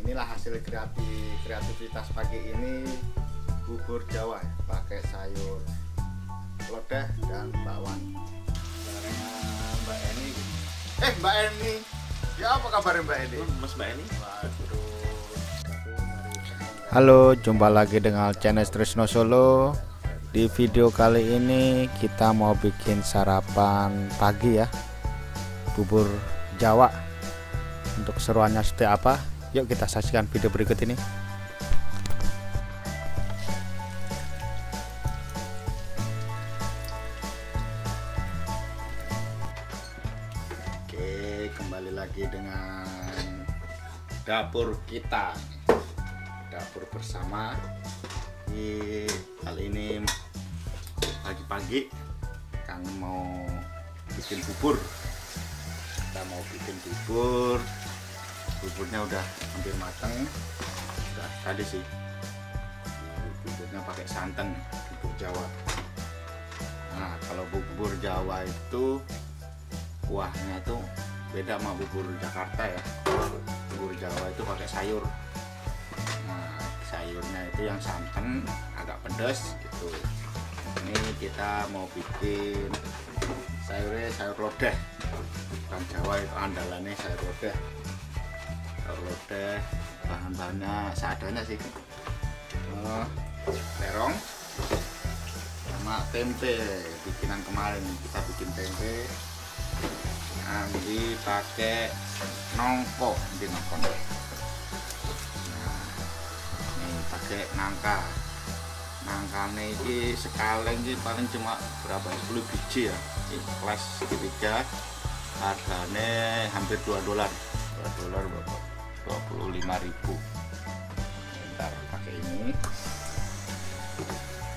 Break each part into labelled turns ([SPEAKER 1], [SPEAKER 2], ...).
[SPEAKER 1] inilah hasil kreativitas pagi ini, bubur Jawa pakai sayur lodeh dan bakwan. Mbak Eni. Mbak Eni. Ya, apa kabar Mbak Eni?
[SPEAKER 2] Mas Mbak Eni.
[SPEAKER 1] Halo, jumpa lagi dengan channel Trisno Solo. Di video kali ini kita mau bikin sarapan pagi ya, bubur Jawa. Untuk keseruannya seperti apa? Yuk kita saksikan video berikut ini. Oke, kembali lagi dengan dapur kita, dapur bersama. Kali ini pagi-pagi kangen mau bikin bubur. Kita mau bikin bubur. Buburnya udah hampir matang, udah tadi sih. Buburnya pakai santan, bubur Jawa. Nah, kalau bubur Jawa itu kuahnya itu beda sama bubur Jakarta ya. Bubur Jawa itu pakai sayur. Nah, sayurnya itu yang santan, agak pedas gitu. Ini kita mau bikin sayurnya sayur lodeh. Orang Jawa itu andalannya sayur lodeh. Lodeh, bahan-bahannya seadanya sih, terong sama tempe bikinan kemarin. Kita bikin tempe nanti pakai nongko di nongko. Nah, ini pakai nangka ini sekaleng ini paling cuma berapa, 10 biji ya. Ini kelas ketiga, harganya hampir $2 Bapak, 25.000. Ntar pakai ini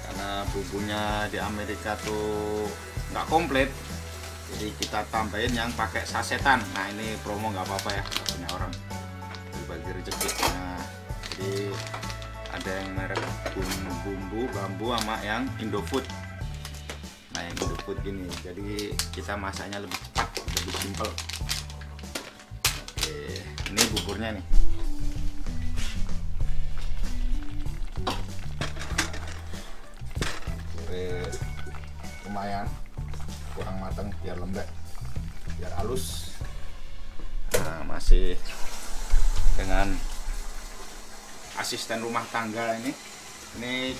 [SPEAKER 1] karena bumbunya di Amerika tuh nggak komplit, jadi kita tambahin yang pakai sasetan. Nah, ini promo nggak apa-apa ya, punya orang dibagi rezeki. Nah, jadi ada yang merek bumbu bambu sama yang Indofood. Nah, yang Indofood gini, jadi kita masaknya lebih cepat, lebih simpel. Ini buburnya nih. Lumayan kurang matang, biar lembek, biar halus. Nah, masih dengan asisten rumah tangga ini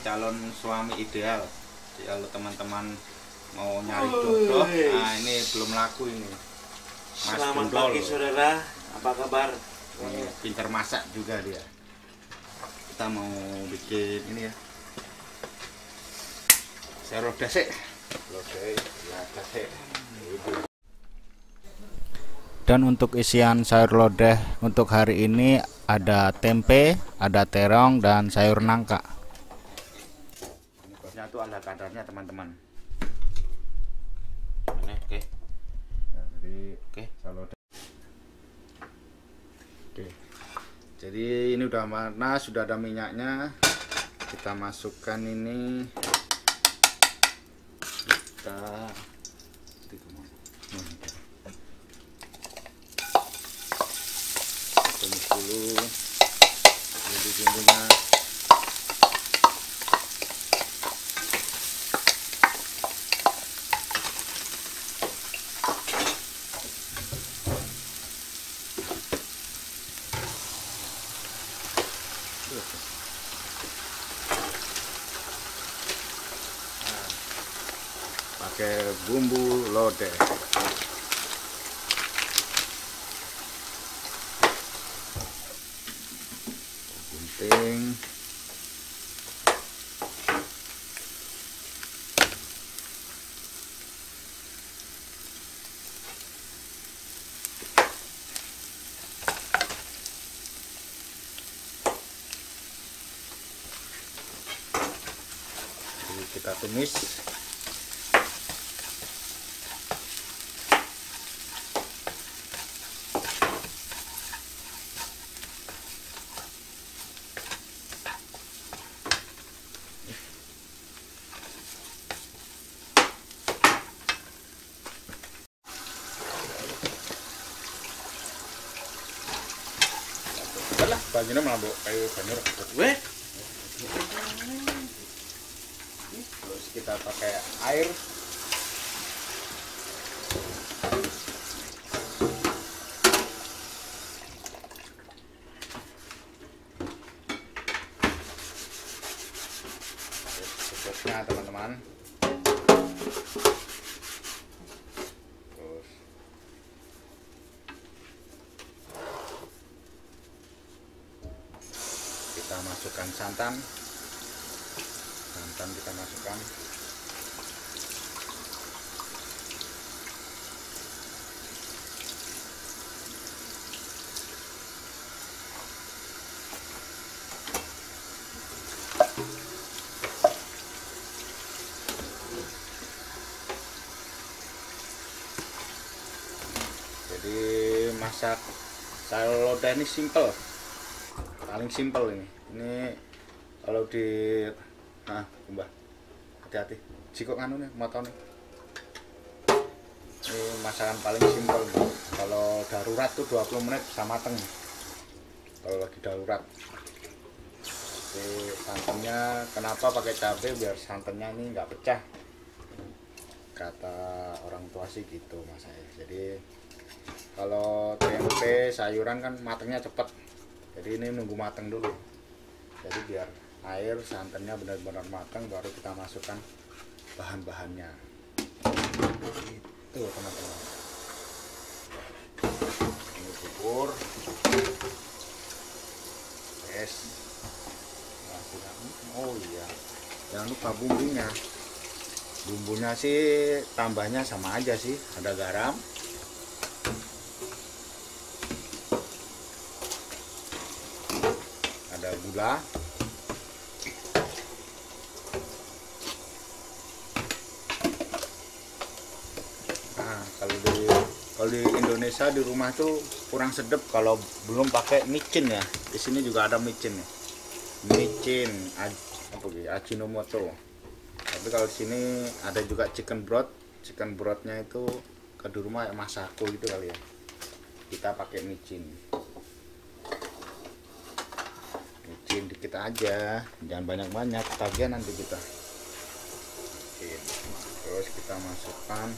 [SPEAKER 1] calon suami ideal. Jadi kalau teman-teman mau nyari jodoh, nah ini belum laku ini. Mas
[SPEAKER 2] Selamat
[SPEAKER 1] Bundol.
[SPEAKER 2] pagi saudara, apa kabar?
[SPEAKER 1] Ini pinter masak juga dia. Kita mau bikin ini ya, sayur lodeh sih. Dan untuk isian sayur lodeh untuk hari ini ada tempe, ada terong, dan sayur nangka. Ini tuh ada kadarnya teman-teman.
[SPEAKER 2] Oke.
[SPEAKER 1] Ya, jadi
[SPEAKER 2] Oke.
[SPEAKER 1] sayur lodeh. Oke. Jadi ini udah panas, sudah ada minyaknya. Kita masukkan ini. Kita tumis dulu bumbu-bumbunya. Pakai bumbu lodeh. Gunting. Jadi kita tumis. lah banyune mlambo kayu banyu rebut.
[SPEAKER 2] Weh,
[SPEAKER 1] Terus kita pakai air. Secukupnya teman-teman. Terus kita masukkan santan. Santan kita masukkan. Jadi masak sayur lodeh ini simple, paling simple ini. Ini kalau di Mbah, hati-hati. Jiko nganu nih, motone. Ini masakan paling simple nih. Kalau darurat tuh 20 menit bisa mateng. Kalau lagi darurat. Jadi santannya kenapa pakai cabai biar santannya ini nggak pecah. Kata orang tua sih gitu mas saya. Jadi kalau tempe sayuran kan matangnya cepet. Jadi ini nunggu matang dulu. Jadi biar air santannya benar-benar matang baru kita masukkan bahan-bahannya. Itu teman-teman. Ini bubur. Yes. Oh iya. Jangan lupa bumbunya. Bumbunya sih tambahnya sama aja sih. Ada garam. Ada gula. Kalau di Indonesia di rumah tuh kurang sedap kalau belum pakai micin ya. Di sini juga ada micin ya. Micin, Ajinomoto. Tapi kalau di sini ada juga chicken broth. Chicken brothnya itu ke di rumah ya Masako gitu kali ya. Kita pakai micin. Micin dikit aja, jangan banyak-banyak. Ketagihan nanti kita. Terus kita masukkan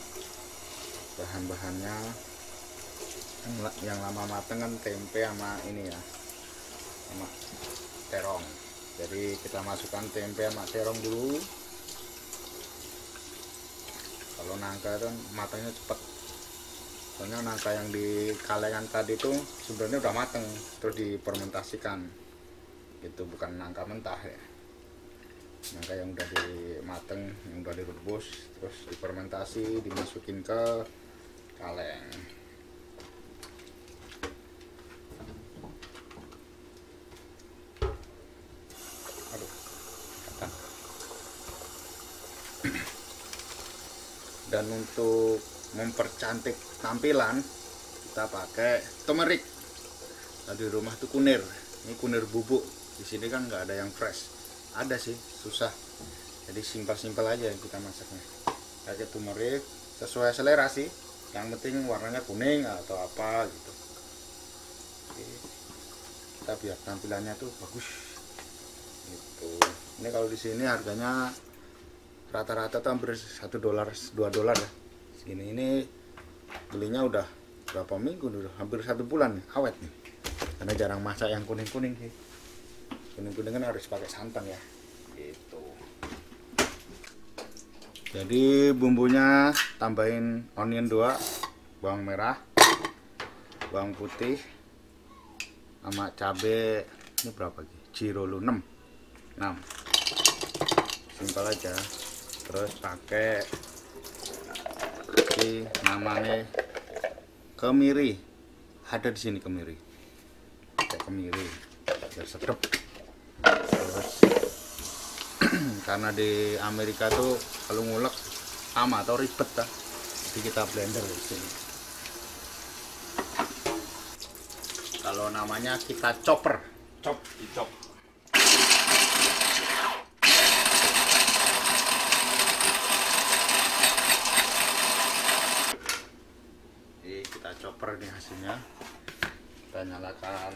[SPEAKER 1] bahan-bahannya yang lama mateng kan tempe sama ini ya, sama terong. Jadi kita masukkan tempe sama terong dulu. Kalau nangka kan matangnya cepet, soalnya nangka yang di kalengan tadi itu sebenarnya udah mateng terus difermentasikan, itu bukan nangka mentah ya. Nangka yang udah dimateng, yang udah direbus terus difermentasi dimasukin ke kaleng. Aduh, kata. Dan untuk mempercantik tampilan kita pakai turmeric. Nah, di rumah tuh kunir. Ini kunir bubuk. Di sini kan nggak ada yang fresh. Ada sih, susah. Jadi simpel-simpel aja kita masaknya. Pakai turmeric sesuai selera sih. Yang penting warnanya kuning atau apa gitu. Oke. Kita biar tampilannya tuh bagus. Gitu. Ini kalau di sini harganya rata-rata tuh hampir $1, $2 ya. Segini ini belinya udah berapa minggu udah hampir 1 bulan nih, awet nih. Karena jarang masak yang kuning-kuning sih. Kuning-kuning kan harus pakai santan ya. Gitu. Jadi bumbunya tambahin onion 2, bawang merah, bawang putih, sama cabai ini berapa lagi? Cirolo 6. Simpel aja. Terus pakai ini namanya kemiri. Ada di sini kemiri. Pakai kemiri biar sedap. Terus karena di Amerika tuh kalau ngulek sama atau ribet lah, jadi kita blender di sini. Kalau namanya kita chopper, dicop. Ini kita chopper nih hasilnya. Kita nyalakan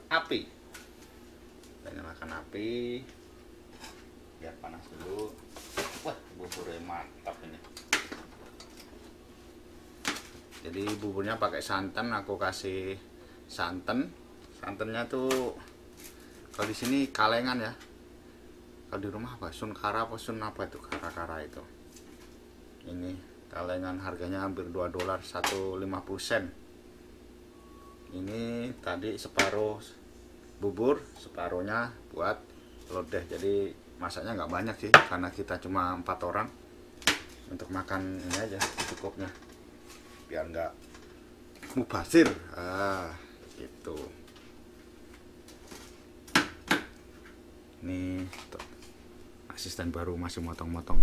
[SPEAKER 1] api. Kita nyalakan api biar panas dulu. Wah, buburnya mantap ini. Jadi buburnya pakai santan, aku kasih santan. Santannya tuh kalau di sini kalengan ya. Kalau di rumah apa? Sun kara apa sun apa itu? Kara-kara itu. Ini kalengan harganya hampir $2, 1,50 sen. Ini tadi separuh bubur, separuhnya buat lodeh. Jadi masaknya nggak banyak sih, karena kita cuma 4 orang. Untuk makan ini aja cukupnya, biar nggak mubazir. Gitu. Ini tuh, asisten baru masih motong-motong.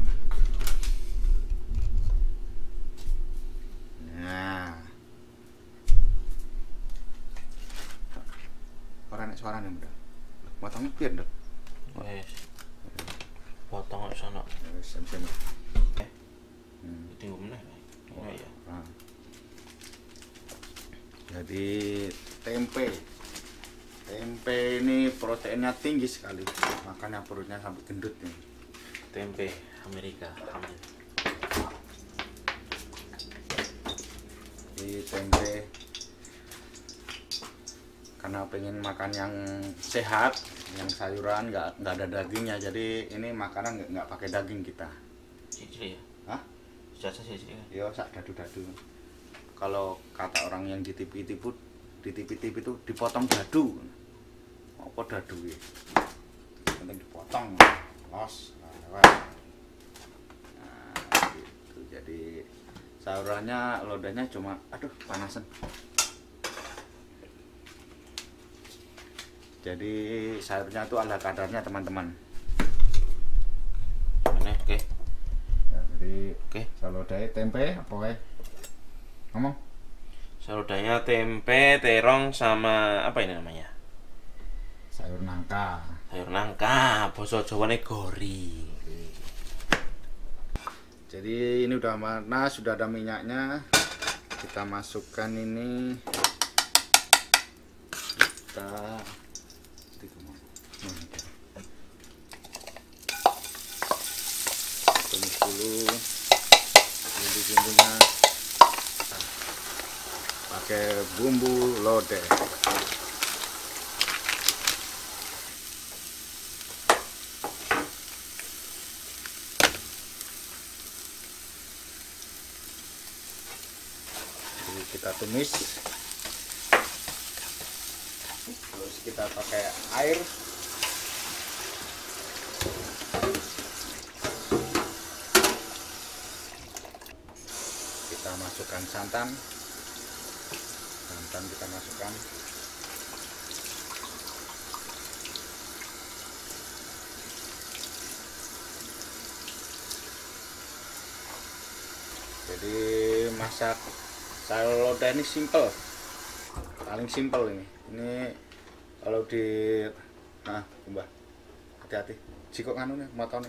[SPEAKER 1] Nah, orang suara nih udah motongnya biar dong.
[SPEAKER 2] Wes. Potong ke sana.
[SPEAKER 1] Sem-sem.
[SPEAKER 2] Tinggal meneh. Oh iya.
[SPEAKER 1] Nah. Jadi tempe ini proteinnya tinggi sekali, makanya perutnya sampai gendut nih.
[SPEAKER 2] Tempe Amerika. Amin.
[SPEAKER 1] Di tempe karena pengen makan yang sehat, yang sayuran, nggak ada dagingnya, jadi ini makanan nggak pakai daging kita.
[SPEAKER 2] Cicil ya?
[SPEAKER 1] Hah?
[SPEAKER 2] Jasa cicil kan?
[SPEAKER 1] Yo, sak dadu-dadu. Kalau kata orang yang di TV itu dipotong dadu. Apa dadu ya? Penting dipotong, los. Nah, gitu. Jadi sayurannya, lodehnya cuma, aduh panasan. Jadi sayurnya tuh ala kadarnya teman-teman.
[SPEAKER 2] Meneh, oke.
[SPEAKER 1] Ya, jadi
[SPEAKER 2] Oke.
[SPEAKER 1] lodeh tempe apa wae? Ngomong.
[SPEAKER 2] Saludanya tempe, terong sama apa ini namanya?
[SPEAKER 1] Sayur nangka.
[SPEAKER 2] Sayur nangka, basa Jawane gori.
[SPEAKER 1] Jadi ini udah panas, sudah ada minyaknya. Kita masukkan ini. Kita tumis dulu bumbu-bumbunya. Pakai bumbu lodeh. Jadi kita tumis, terus kita pakai air. Kita masukkan santan kita masukkan. Jadi masak sayur lodeh ini simple, paling simple ini kalau di mbah hati-hati jikok anu nih motone.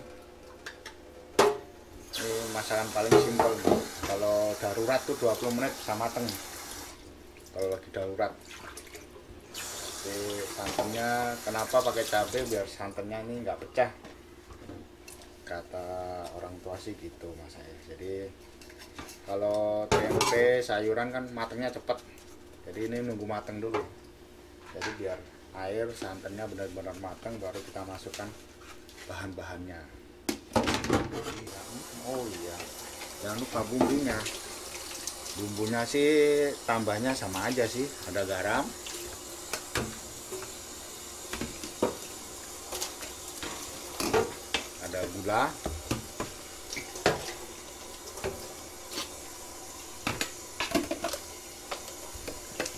[SPEAKER 1] Ini masakan paling simpel. Kalau darurat tuh 20 menit bisa mateng. Kalau lagi darurat. Jadi santannya kenapa pakai cabai, biar santannya ini nggak pecah. Kata orang tua sih gitu mas saya. Jadi kalau tempe sayuran kan matengnya cepet. Jadi ini nunggu mateng dulu. Jadi biar air santannya benar-benar matang, baru kita masukkan bahan-bahannya. Oh iya, jangan lupa bumbunya. Bumbunya sih tambahnya sama aja sih, ada garam, ada gula,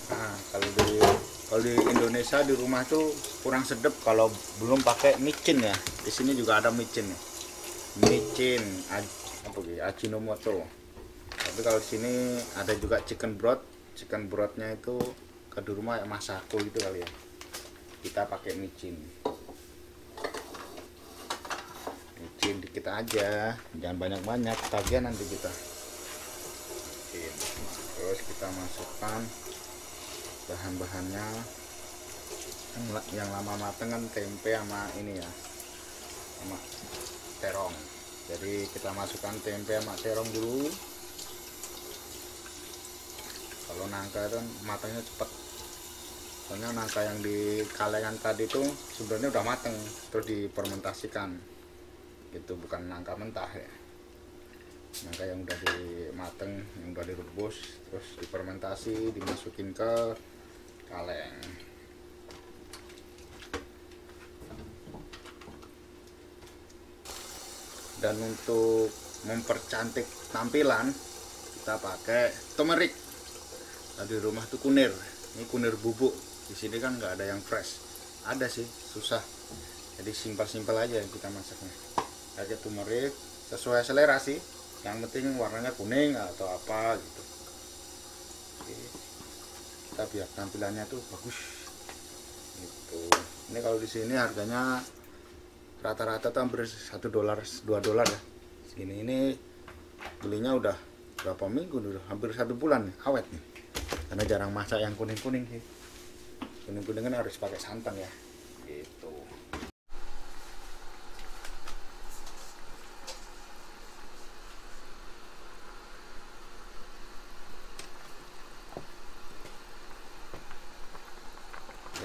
[SPEAKER 1] nah kalau di Indonesia di rumah tuh kurang sedap kalau belum pakai micin ya. Di sini juga ada micin nih, micin apa gitu, Ajinomoto. Tapi kalau di sini ada juga chicken brothnya itu ke di rumah ya Masako gitu kali ya. Kita pakai micin dikit aja, jangan banyak-banyak, ketagihan nanti kita. Terus kita masukkan bahan-bahannya. Yang lama mateng kan tempe sama ini ya, sama terong. Jadi kita masukkan tempe sama terong dulu. Kalau nangka itu matangnya cepet, soalnya nangka yang di kalengan tadi itu sebenarnya udah mateng terus difermentasikan gitu, bukan nangka mentah ya. Nangka yang udah dimateng, yang udah direbus terus difermentasi, dimasukin ke kaleng. Dan untuk mempercantik tampilan kita pakai turmeric. Di rumah tuh kunir, ini kunir bubuk. Di sini kan nggak ada yang fresh, ada sih susah, jadi simpel-simpel aja kita masaknya. Pakai turmeric sesuai selera sih, yang penting warnanya kuning atau apa gitu. Oke. Kita biar tampilannya tuh bagus gitu. Ini kalau di sini harganya rata-rata tuh hampir $1 $2 ya. Segini ini belinya udah berapa minggu dulu, hampir 1 bulan nih, awet nih. Karena jarang masak yang kuning-kuning sih. Kuning-kuning kan harus pakai santan ya. Gitu.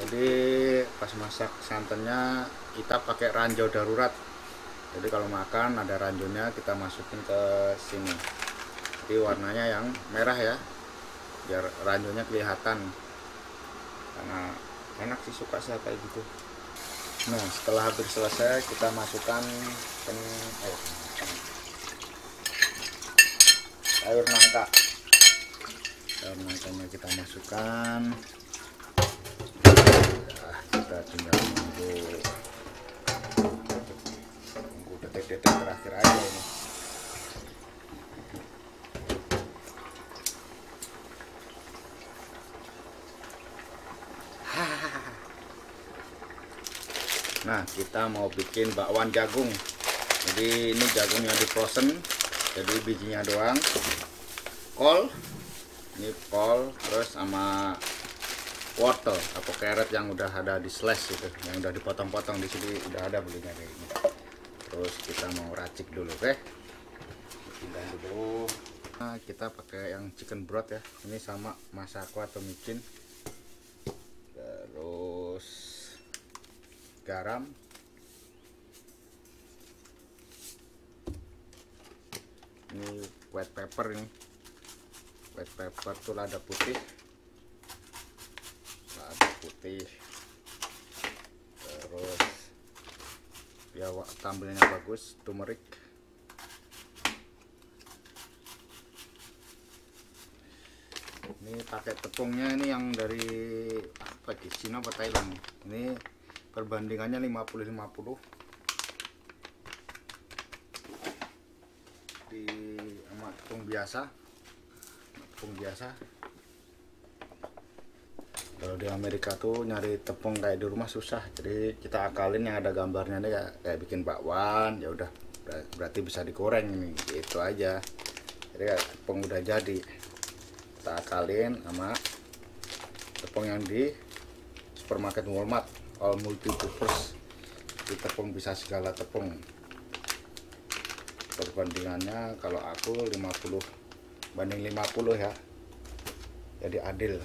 [SPEAKER 1] Jadi pas masak santannya kita pakai ranjau darurat. Jadi kalau makan ada ranjaunya kita masukin ke sini. Jadi warnanya yang merah ya, biar ranjaunya kelihatan, karena enak sih, suka saya kayak gitu. Nah setelah hampir selesai kita masukkan sayur nangka. Sayur nangkanya kita masukkan. Nah, kita tinggal nunggu detik-detik terakhir aja ini. Nah kita mau bikin bakwan jagung. Jadi ini jagungnya di frozen, jadi bijinya doang. Kol, ini kol, terus sama wortel atau carrot yang udah ada di slash itu, yang udah dipotong-potong, di sini udah ada belinya kayak gini. Terus kita mau racik dulu, oke? Tinggal dulu. Nah, kita pakai yang chicken broth ya. Ini sama masako atau micin. Terus garam, ini white pepper, ini white pepper tuh lada putih, terus ya tampilnya bagus, turmeric. Ini pakai tepungnya, ini yang dari apa, di Cina atau Thailand. Ini perbandingannya 50-50 di sama tepung biasa. Kalau di Amerika tuh nyari tepung kayak di rumah susah, jadi kita akalin yang ada gambarnya nih, kayak bikin bakwan ya udah, berarti bisa digoreng ini, gitu aja. Jadi kayak tepung udah jadi, kita akalin sama tepung yang di supermarket Walmart, all multi purpose. Di tepung bisa segala tepung. Perbandingannya kalau aku 50-50 ya, jadi adil.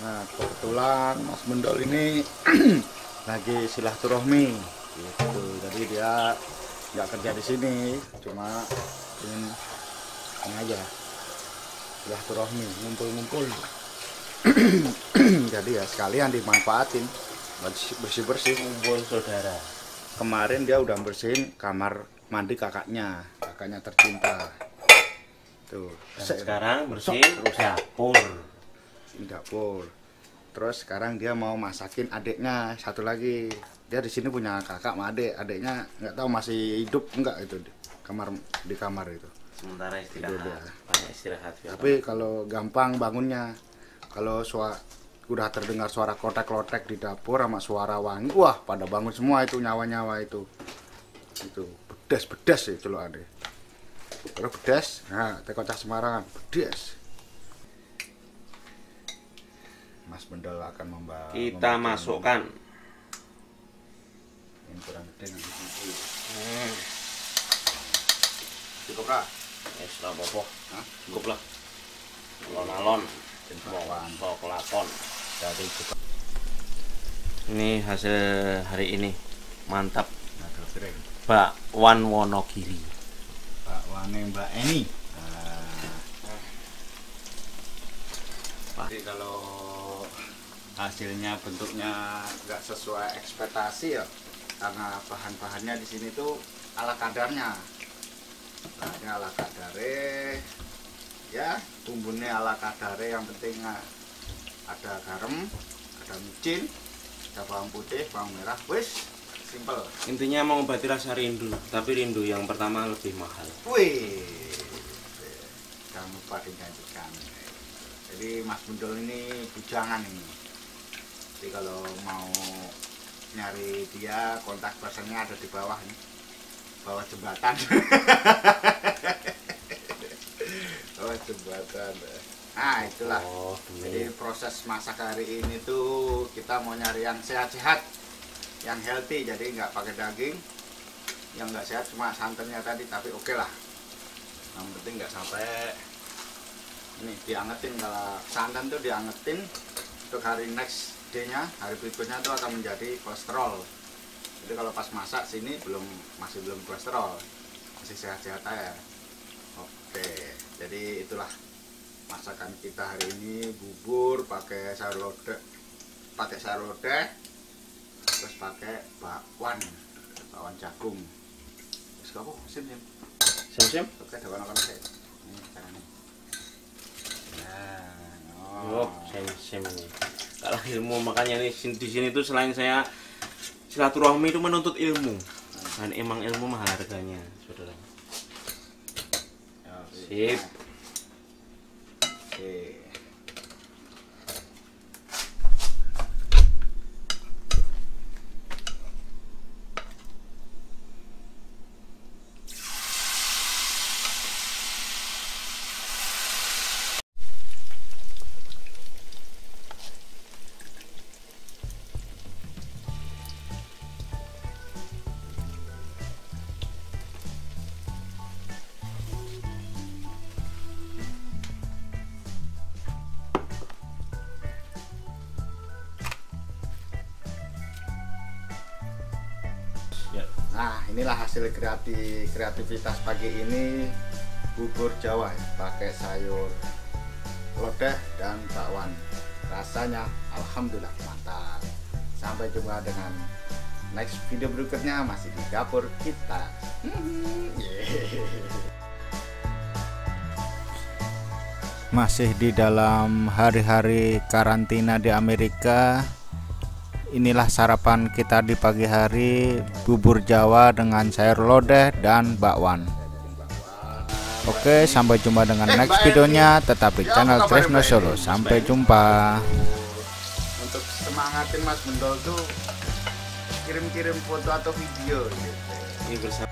[SPEAKER 1] Nah kebetulan Mas Mendol ini lagi silaturahmi gitu, jadi dia nggak kerja di sini, cuma ingin ini aja silaturahmi, ngumpul-ngumpul. Jadi ya sekalian dimanfaatin bersih-bersih,
[SPEAKER 2] kumpul saudara.
[SPEAKER 1] Kemarin dia udah bersihin kamar mandi kakaknya tercinta tuh.
[SPEAKER 2] Dan sekarang bersihin dapur.
[SPEAKER 1] Terus sekarang dia mau masakin adiknya satu lagi, dia di sini punya kakak sama adiknya nggak tahu masih hidup enggak itu di kamar itu.
[SPEAKER 2] Sementara istirahat.
[SPEAKER 1] Tidur dia.
[SPEAKER 2] Banyak istirahat.
[SPEAKER 1] Tapi kalau gampang bangunnya, kalau udah terdengar suara klotek-klotek di dapur sama suara wangi, wah pada bangun semua itu nyawa-nyawa itu bedas ya celok ade. Terus bedas, nah tekocah Semarangan bedas. Mas Bendol akan
[SPEAKER 2] Kita masukkan.
[SPEAKER 1] Ini kurang gede nanti. Cukup kah?
[SPEAKER 2] Sudah bobo. Cukup lah. Alon-alon. Sok lakon.
[SPEAKER 1] Jadi cukup.
[SPEAKER 2] Ini hasil hari ini. Mantap.
[SPEAKER 1] Ngadol kering.
[SPEAKER 2] Bakwan Wonogiri.
[SPEAKER 1] Bakwane Mbak Eni. Jadi kalau hasilnya bentuknya nggak sesuai ekspektasi ya, karena bahan-bahannya di sini tuh ala kadarnya. Bahannya ala kadare, ya bumbunya ala kadare, yang penting ada garam, ada micin, ada bawang putih, bawang merah, wis simple.
[SPEAKER 2] Intinya mengobati rasa rindu, tapi rindu yang pertama lebih mahal.
[SPEAKER 1] Wih, jangan lupa dijanjikan. Jadi Mas Bendol ini bujangan ini. Jadi kalau mau nyari dia, kontak personnya ada di bawah nih, bawah jembatan. Bawah jembatan. Nah itulah. Jadi proses masak hari ini tuh kita mau nyari yang sehat-sehat, yang healthy. Jadi nggak pakai daging. Yang nggak sehat cuma santannya tadi, tapi oke lah. Yang penting nggak sampai ini diangetin. Kalau santan tuh diangetin untuk hari next day-nya, hari berikutnya tuh akan menjadi kolesterol. Jadi kalau pas masak sini masih belum kolesterol, masih sehat-sehat aja. Oke, jadi itulah masakan kita hari ini. Bubur pakai sayur lodeh, terus pakai bakwan jagung. Terus kamu sim. Oke, dawan sih. Ini caranya.
[SPEAKER 2] Sem ini. Kalah ilmu, makanya nih di sini tuh selain saya silaturahmi itu menuntut ilmu. Dan emang ilmu mahal harganya, saudara. Sip.
[SPEAKER 1] Oke. Nah inilah hasil kreativitas pagi ini, bubur Jawa pakai sayur lodeh dan bakwan. Rasanya alhamdulillah mantap. Sampai jumpa dengan next video berikutnya, masih di dapur kita. Masih di dalam hari-hari karantina di Amerika. Inilah sarapan kita di pagi hari, bubur Jawa dengan sayur lodeh dan bakwan. Oke, sampai jumpa dengan next videonya. Tetap di channel Tresno Solo. Sampai jumpa. Untuk semangatin Mas Bendol tuh kirim-kirim foto atau video gitu.
[SPEAKER 2] Ini bersama